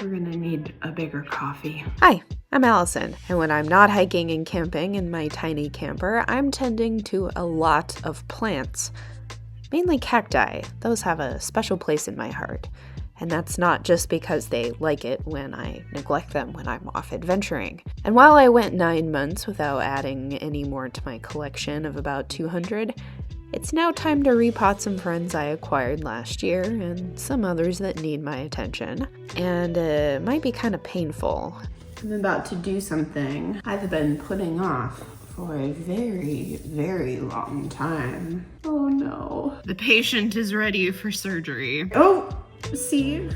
We're gonna need a bigger coffee. Hi, I'm Allison, and when I'm not hiking and camping in my tiny camper, I'm tending to a lot of plants. Mainly cacti. Those have a special place in my heart. And that's not just because they like it when I neglect them when I'm off adventuring. And while I went 9 months without adding any more to my collection of about 200, it's now time to repot some friends I acquired last year and some others that need my attention. And it might be kind of painful. I'm about to do something I've been putting off for a very, very long time. Oh no. The patient is ready for surgery. Oh, see?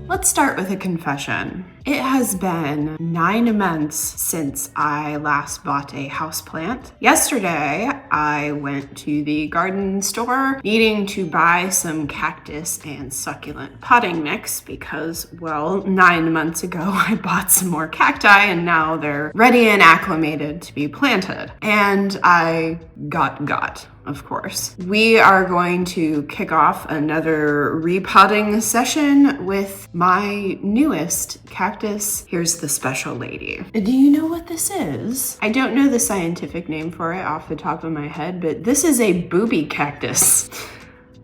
Let's start with a confession. It has been 9 months since I last bought a houseplant. Yesterday, I went to the garden store needing to buy some cactus and succulent potting mix because, well, 9 months ago, I bought some more cacti and now they're ready and acclimated to be planted. And I got, of course. We are going to kick off another repotting session with my newest cactus. Here's the special lady. Do you know what this is? I don't know the scientific name for it off the top of my head, but this is a booby cactus.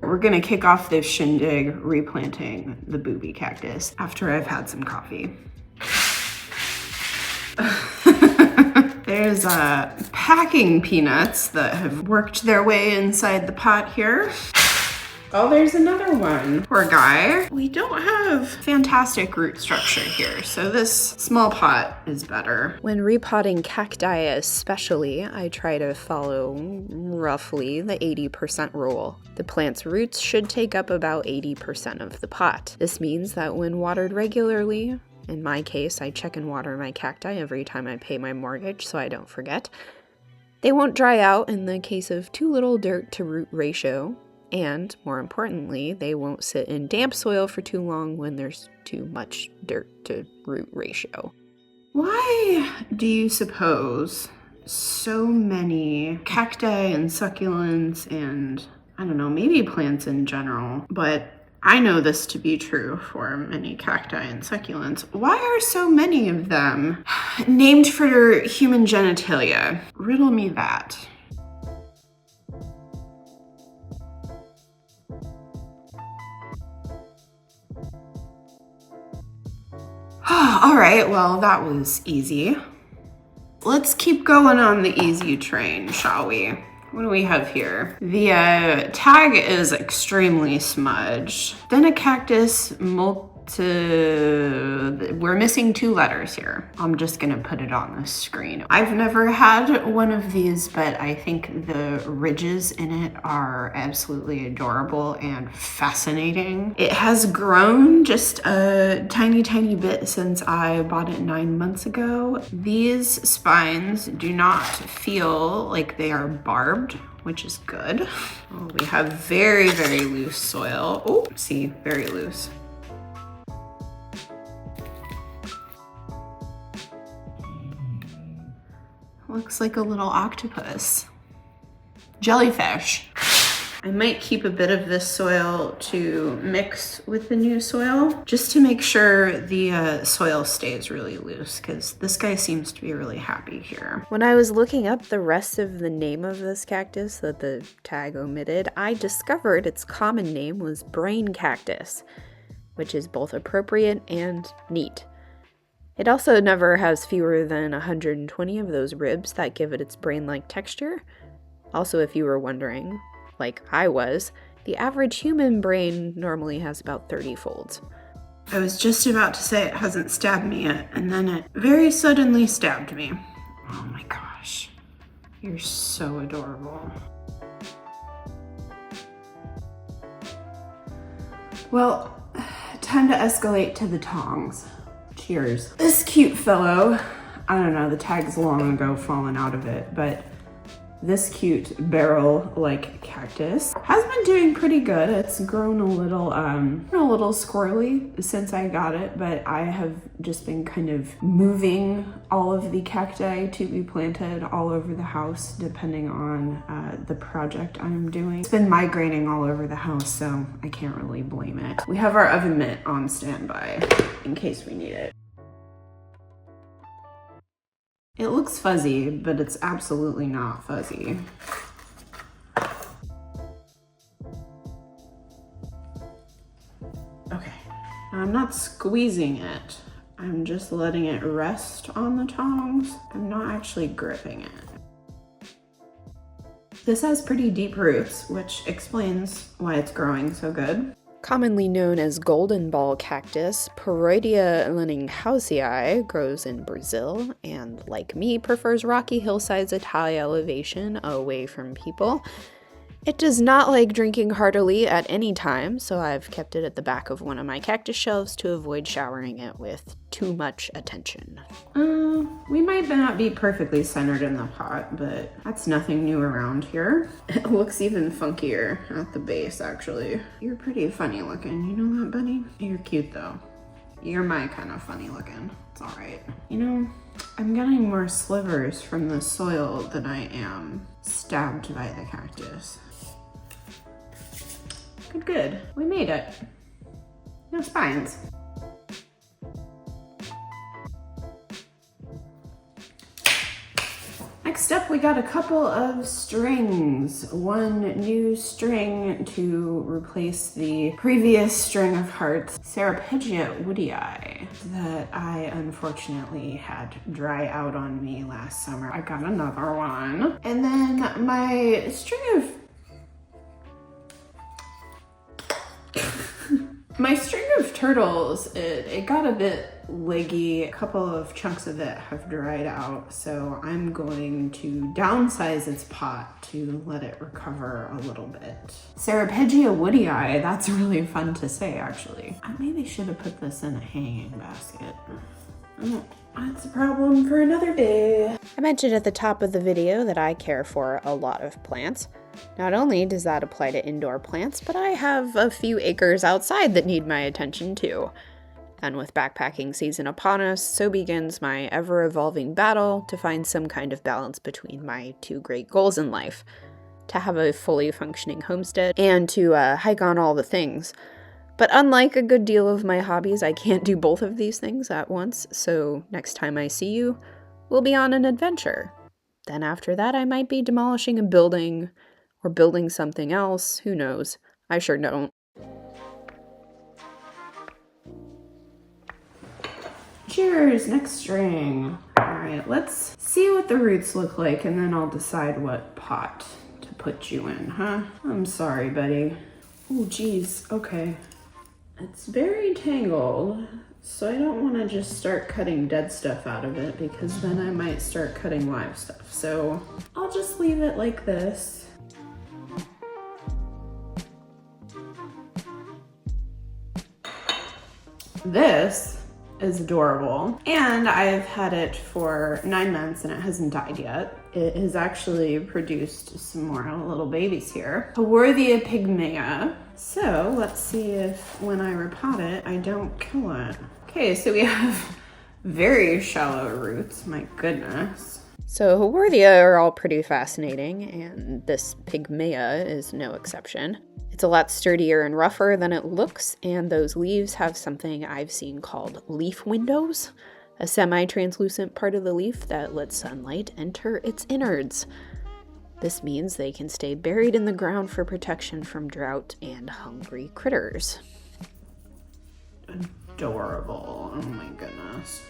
We're gonna kick off this shindig replanting the booby cactus after I've had some coffee. There's packing peanuts that have worked their way inside the pot here. Oh, there's another one. Poor guy. We don't have fantastic root structure here, so this small pot is better. When repotting cacti especially, I try to follow roughly the 80% rule. The plant's roots should take up about 80% of the pot. This means that when watered regularly, in my case, I check and water my cacti every time I pay my mortgage so I don't forget, they won't dry out in the case of too little dirt to root ratio. And, more importantly, they won't sit in damp soil for too long when there's too much dirt to root ratio. Why do you suppose so many cacti and succulents and, I don't know, maybe plants in general, but I know this to be true for many cacti and succulents. Why are so many of them named for human genitalia? Riddle me that. All right, well, that was easy. Let's keep going on the easy train, shall we? What do we have here? The tag is extremely smudged. Then a cactus we're missing 2 letters here. I'm just gonna put it on the screen. I've never had one of these, but I think the ridges in it are absolutely adorable and fascinating. It has grown just a tiny, tiny bit since I bought it 9 months ago. These spines do not feel like they are barbed, which is good. Oh, we have very, very loose soil. Oh, see, very loose. Looks like a little octopus. Jellyfish. I might keep a bit of this soil to mix with the new soil, just to make sure the soil stays really loose, because this guy seems to be really happy here. When I was looking up the rest of the name of this cactus that the tag omitted, I discovered its common name was brain cactus, which is both appropriate and neat. It also never has fewer than 120 of those ribs that give it its brain-like texture. Also, if you were wondering, like I was, the average human brain normally has about 30 folds. I was just about to say it hasn't stabbed me yet, and then it very suddenly stabbed me. Oh my gosh, you're so adorable. Well, time to escalate to the tongs. Cheers. This cute fellow, I don't know, the tag's long ago fallen out of it, but this cute barrel-like cactus has been doing pretty good. It's grown a little squirrely since I got it, but I have just been kind of moving all of the cacti to be planted all over the house depending on the project I'm doing. It's been migrating all over the house, so I can't really blame it. We have our oven mitt on standby in case we need it. It looks fuzzy, but it's absolutely not fuzzy. Okay, I'm not squeezing it. I'm just letting it rest on the tongs. I'm not actually gripping it. This has pretty deep roots, which explains why it's growing so good. Commonly known as golden ball cactus, Paroidia lenninghausii grows in Brazil and, like me, prefers rocky hillsides at high elevation away from people. It does not like drinking heartily at any time, so I've kept it at the back of one of my cactus shelves to avoid showering it with too much attention. We might not be perfectly centered in the pot, but that's nothing new around here. It looks even funkier at the base, actually. You're pretty funny looking, you know that, buddy? You're cute, though. You're my kind of funny looking. It's all right. You know, I'm getting more slivers from the soil than I am stabbed by the cactus. Good. We made it. No spines. Next up, we got a couple of strings. One new string to replace the previous string of hearts, Repot woodii, that I unfortunately had dry out on me last summer. I got another one. And then my string of turtles, it got a bit leggy. A couple of chunks of it have dried out, so I'm going to downsize its pot to let it recover a little bit. Repot woodii, that's really fun to say, actually. I maybe should have put this in a hanging basket. Oh, that's a problem for another day. I mentioned at the top of the video that I care for a lot of plants. Not only does that apply to indoor plants, but I have a few acres outside that need my attention too. And with backpacking season upon us, so begins my ever-evolving battle to find some kind of balance between my two great goals in life: to have a fully functioning homestead and to hike on all the things. But unlike a good deal of my hobbies, I can't do both of these things at once, so next time I see you, we'll be on an adventure. Then after that, I might be demolishing a building, or building something else, who knows? I sure don't. Cheers, next string. All right, let's see what the roots look like, and then I'll decide what pot to put you in, huh? I'm sorry, buddy. Oh, geez, okay. It's very tangled, so I don't want to just start cutting dead stuff out of it, because then I might start cutting live stuff. So I'll just leave it like this. This is adorable, and I've had it for 9 months and it hasn't died yet. It has actually produced some more little babies here. Haworthia pygmaea. So let's see if when I repot it, I don't kill it. Okay, so we have very shallow roots, my goodness. So Haworthia are all pretty fascinating, and this pygmaea is no exception. It's a lot sturdier and rougher than it looks, and those leaves have something I've seen called leaf windows, a semi-translucent part of the leaf that lets sunlight enter its innards. This means they can stay buried in the ground for protection from drought and hungry critters. Adorable, oh my goodness.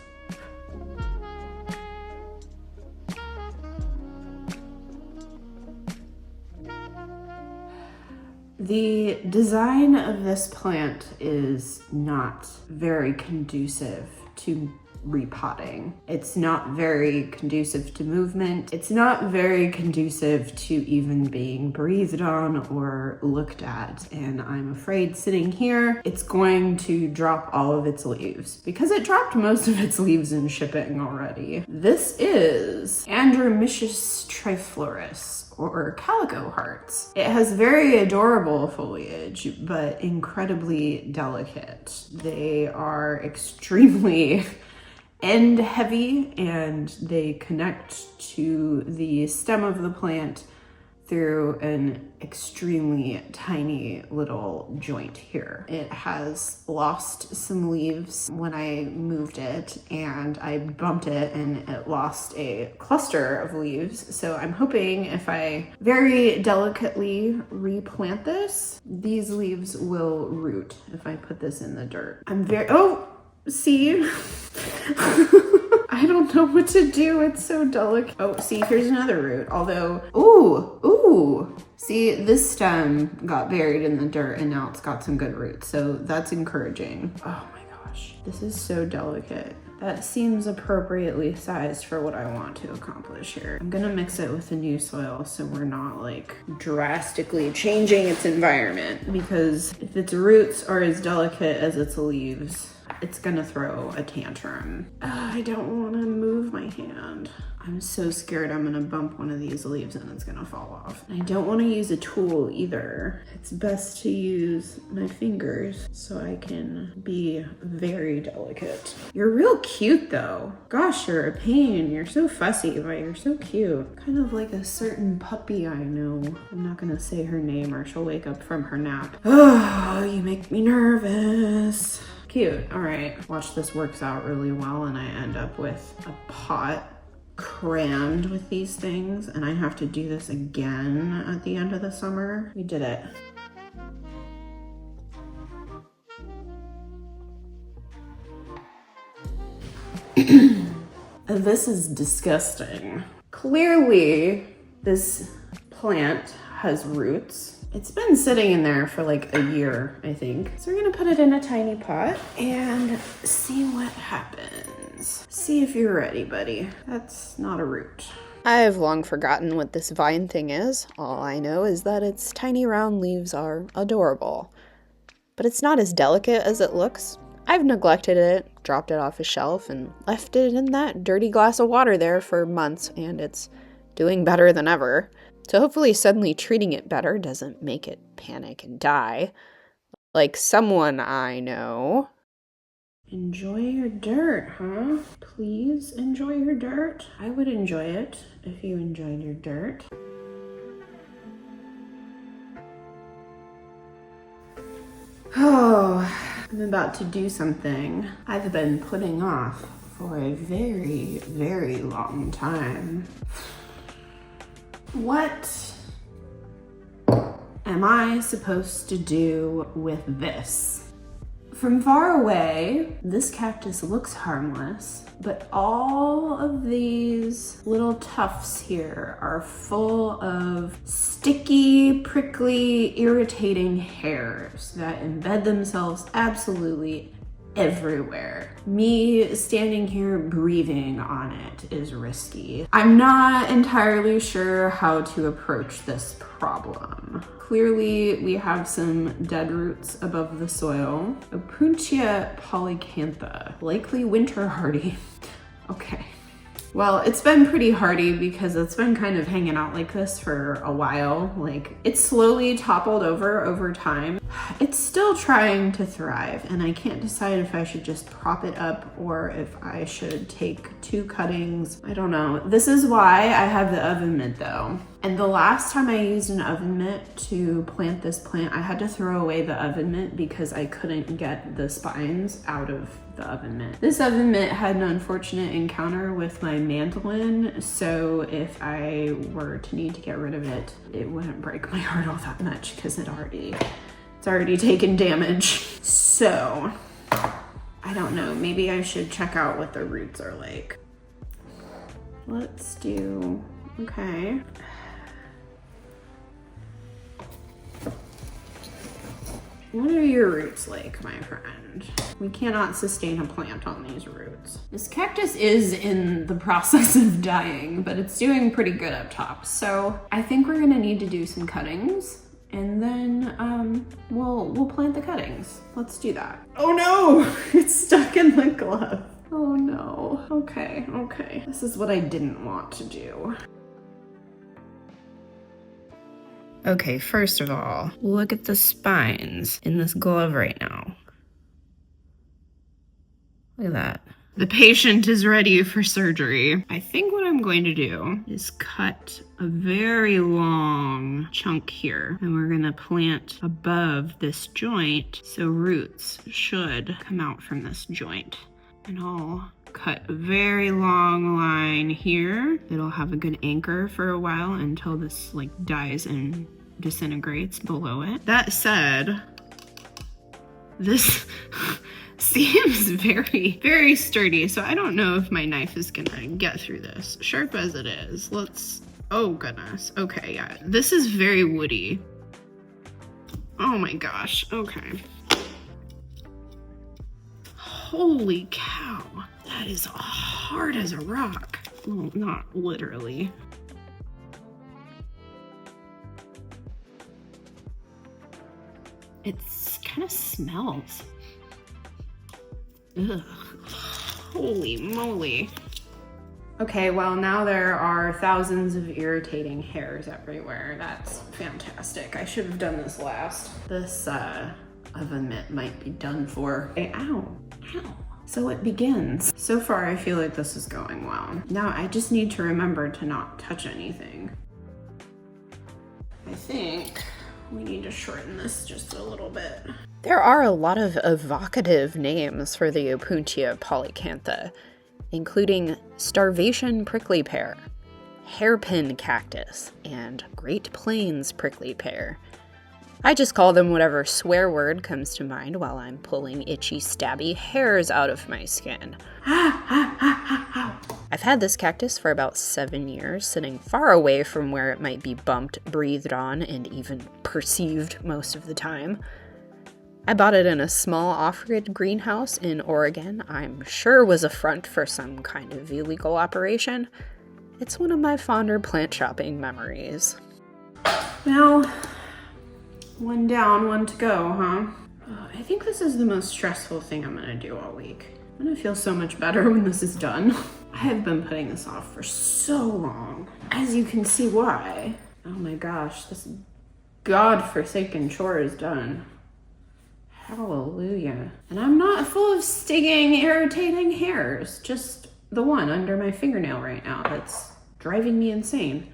The design of this plant is not very conducive to repotting. It's not very conducive to movement. It's not very conducive to even being breathed on or looked at. And I'm afraid sitting here, it's going to drop all of its leaves because it dropped most of its leaves in shipping already. This is Andromyces triflorus, or calico hearts. It has very adorable foliage, but incredibly delicate. They are extremely end heavy and they connect to the stem of the plant through an extremely tiny little joint here. It has lost some leaves when I moved it, and I bumped it and it lost a cluster of leaves. So I'm hoping if I very delicately replant this, these leaves will root if I put this in the dirt. See? I don't know what to do. It's so delicate. Oh, see, here's another root. Although, ooh. See, this stem got buried in the dirt and now it's got some good roots. So that's encouraging. Oh my gosh, this is so delicate. That seems appropriately sized for what I want to accomplish here. I'm gonna mix it with the new soil so we're not like drastically changing its environment, because if its roots are as delicate as its leaves, it's gonna throw a tantrum. I don't wanna move my hand. I'm so scared I'm gonna bump one of these leaves and it's gonna fall off. I don't wanna use a tool either. It's best to use my fingers so I can be very delicate. You're real cute though. Gosh, you're a pain. You're so fussy, but you're so cute. Kind of like a certain puppy I know. I'm not gonna say her name or she'll wake up from her nap. Oh, you make me nervous. Cute. All right, watch this works out really well and I end up with a pot crammed with these things, and I have to do this again at the end of the summer. We did it. This is disgusting. Clearly, this plant has roots. It's been sitting in there for like a year, I think. So we're gonna put it in a tiny pot and see what happens. See if you're ready, buddy. That's not a root. I've long forgotten what this vine thing is. All I know is that its tiny round leaves are adorable. But it's not as delicate as it looks. I've neglected it, dropped it off a shelf, and left it in that dirty glass of water there for months, and it's doing better than ever. So hopefully suddenly treating it better doesn't make it panic and die. Like someone I know. Enjoy your dirt, huh? Please enjoy your dirt. I would enjoy it if you enjoyed your dirt. Oh, I'm about to do something I've been putting off for a very, very long time. What am I supposed to do with this? From far away, this cactus looks harmless, but all of these little tufts here are full of sticky, prickly, irritating hairs that embed themselves absolutely everywhere. Me standing here breathing on it is risky. I'm not entirely sure how to approach this problem. Clearly, we have some dead roots above the soil. Opuntia polycantha, likely winter hardy. Okay. Well, it's been pretty hardy because it's been kind of hanging out like this for a while. Like, it's slowly toppled over time. It's still trying to thrive, and I can't decide if I should just prop it up or if I should take 2 cuttings. I don't know. This is why I have the oven mitt though. And the last time I used an oven mitt to plant this plant, I had to throw away the oven mitt because I couldn't get the spines out of the oven mitt. This oven mitt had an unfortunate encounter with my mandolin, so if I were to need to get rid of it, it wouldn't break my heart all that much because it's already taken damage. So, I don't know, maybe I should check out what the roots are like. Let's do, okay. What are your roots like, my friend? We cannot sustain a plant on these roots. This cactus is in the process of dying, but it's doing pretty good up top. So I think we're gonna need to do some cuttings, and then we'll plant the cuttings. Let's do that. Oh no, it's stuck in the glove. Oh no, okay. This is what I didn't want to do. Okay, first of all, look at the spines in this glove right now. Look at that. The patient is ready for surgery. I think what I'm going to do is cut a very long chunk here, and we're gonna plant above this joint, so roots should come out from this joint. And I'll cut a very long line here. It'll have a good anchor for a while until this like dies and disintegrates below it. That said, this seems very, very sturdy, so I don't know if my knife is gonna get through this. Sharp as it is, oh goodness. Okay, yeah, this is very woody. Oh my gosh, okay. Holy cow, that is hard as a rock. Well, not literally. It kind of smells. Ugh, holy moly. Okay, well now there are thousands of irritating hairs everywhere. That's fantastic. I should have done this last. This oven mitt might be done for. Ow. So it begins. So far, I feel like this is going well. Now I just need to remember to not touch anything. I think we need to shorten this just a little bit. There are a lot of evocative names for the Opuntia polycantha, including starvation prickly pear, hairpin cactus, and Great Plains prickly pear. I just call them whatever swear word comes to mind while I'm pulling itchy, stabby hairs out of my skin. I've had this cactus for about 7 years, sitting far away from where it might be bumped, breathed on, and even perceived most of the time. I bought it in a small off-grid greenhouse in Oregon. I'm sure was a front for some kind of illegal operation. It's one of my fonder plant shopping memories. Well, one down, one to go, huh? I think this is the most stressful thing I'm gonna do all week. I'm gonna feel so much better when this is done. I have been putting this off for so long. As you can see why. Oh my gosh, this godforsaken chore is done. Hallelujah. And I'm not full of stinging, irritating hairs. Just the one under my fingernail right now that's driving me insane.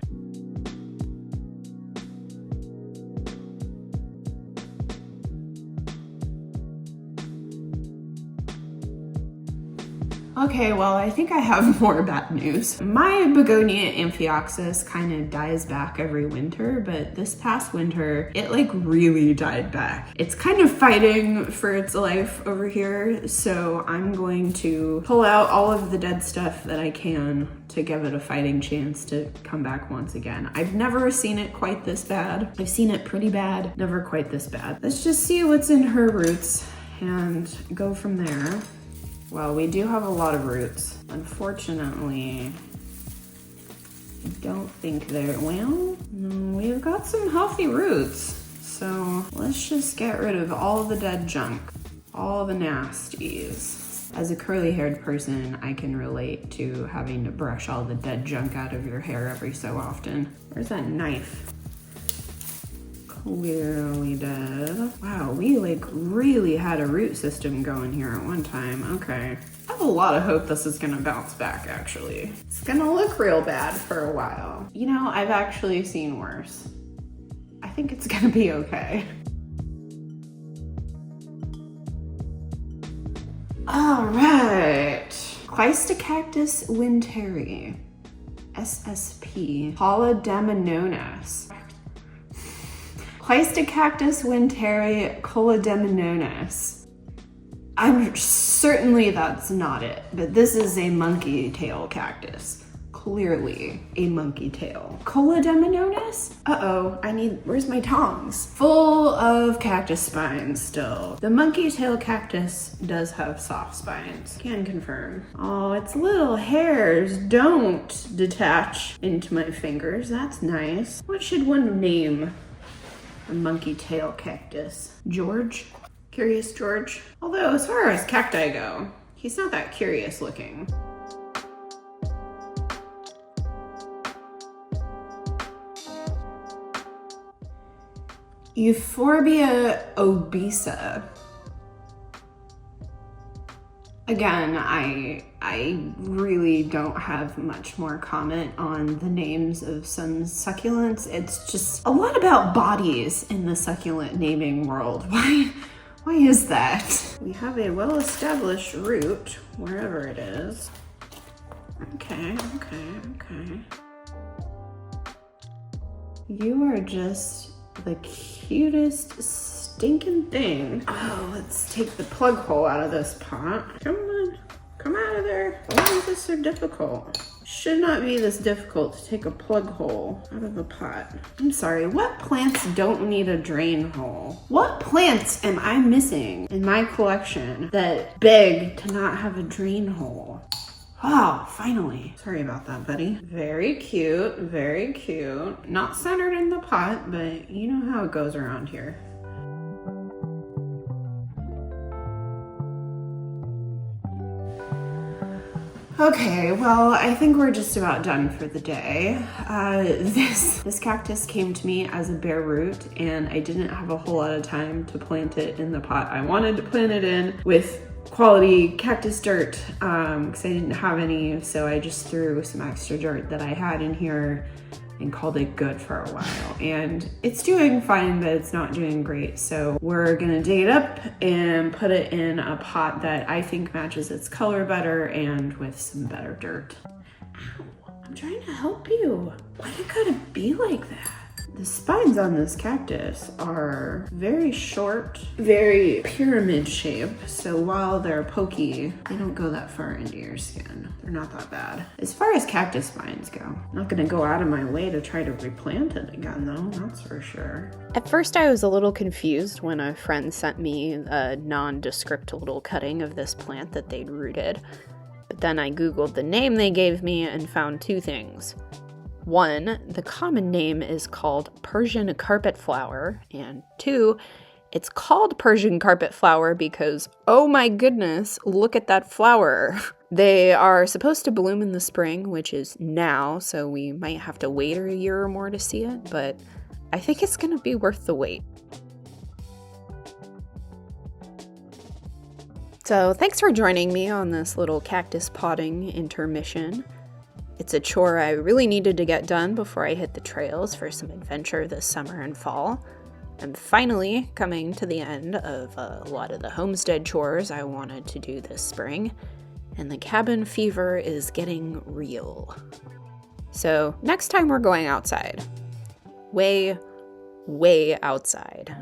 Okay, well, I think I have more bad news. My begonia amphioxus kind of dies back every winter, but this past winter, it like really died back. It's kind of fighting for its life over here, so I'm going to pull out all of the dead stuff that I can to give it a fighting chance to come back once again. I've never seen it quite this bad. I've seen it pretty bad, never quite this bad. Let's just see what's in her roots and go from there. Well, we do have a lot of roots. Unfortunately, I don't think they're, well, no, we've got some healthy roots. So let's just get rid of all the dead junk, all the nasties. As a curly-haired person, I can relate to having to brush all the dead junk out of your hair every so often. Where's that knife? Clearly dead. Wow, we like really had a root system going here at one time. Okay. I have a lot of hope this is gonna bounce back, actually. It's gonna look real bad for a while. You know, I've actually seen worse. I think it's gonna be okay. All right. Cactus winteri, SSP, Polydeminones. Cactus winteri Polydeminones. I'm certainly that's not it, but this is a monkey tail cactus. Clearly a monkey tail. Coleodemononis? Uh-oh, where's my tongs? Full of cactus spines still. The monkey tail cactus does have soft spines. Can confirm. Oh, its little hairs don't detach into my fingers. That's nice. What should one name a monkey tail cactus? George? Curious George? Although as far as cacti go, he's not that curious looking. Euphorbia obesa. Again, I really don't have much more comment on the names of some succulents. It's just a lot about bodies in the succulent naming world. Why is that? We have a well-established root, wherever it is. Okay. You are just the cutest stinking thing. Oh, let's take the plug hole out of this pot. Come on, come out of there. Why is this so difficult? Should not be this difficult to take a plug hole out of a pot. I'm sorry, what plants don't need a drain hole? What plants am I missing in my collection that beg to not have a drain hole? Oh, finally. Sorry about that, buddy. Very cute, very cute. Not centered in the pot, but you know how it goes around here. Okay, well, I think we're just about done for the day. This cactus came to me as a bare root, and I didn't have a whole lot of time to plant it in the pot I wanted to plant it in with quality cactus dirt, because I didn't have any, so I just threw some extra dirt that I had in here and called it good for a while. And it's doing fine, but it's not doing great. So we're gonna dig it up and put it in a pot that I think matches its color better and with some better dirt. Ow, I'm trying to help you. Why you gotta be like that? The spines on this cactus are very short, very pyramid shaped. So while they're pokey, they don't go that far into your skin. They're not that bad. As far as cactus spines go, I'm not gonna go out of my way to try to replant it again though, that's for sure. At first I was a little confused when a friend sent me a nondescript little cutting of this plant that they'd rooted. But then I Googled the name they gave me and found two things. One, the common name is called Persian carpet flower, and two, it's called Persian carpet flower because, oh my goodness, look at that flower. They are supposed to bloom in the spring, which is now, so we might have to wait a year or more to see it, but I think it's gonna be worth the wait. So thanks for joining me on this little cactus potting intermission. It's a chore I really needed to get done before I hit the trails for some adventure this summer and fall. I'm finally coming to the end of a lot of the homestead chores I wanted to do this spring, and the cabin fever is getting real. So next time we're going outside. Way outside.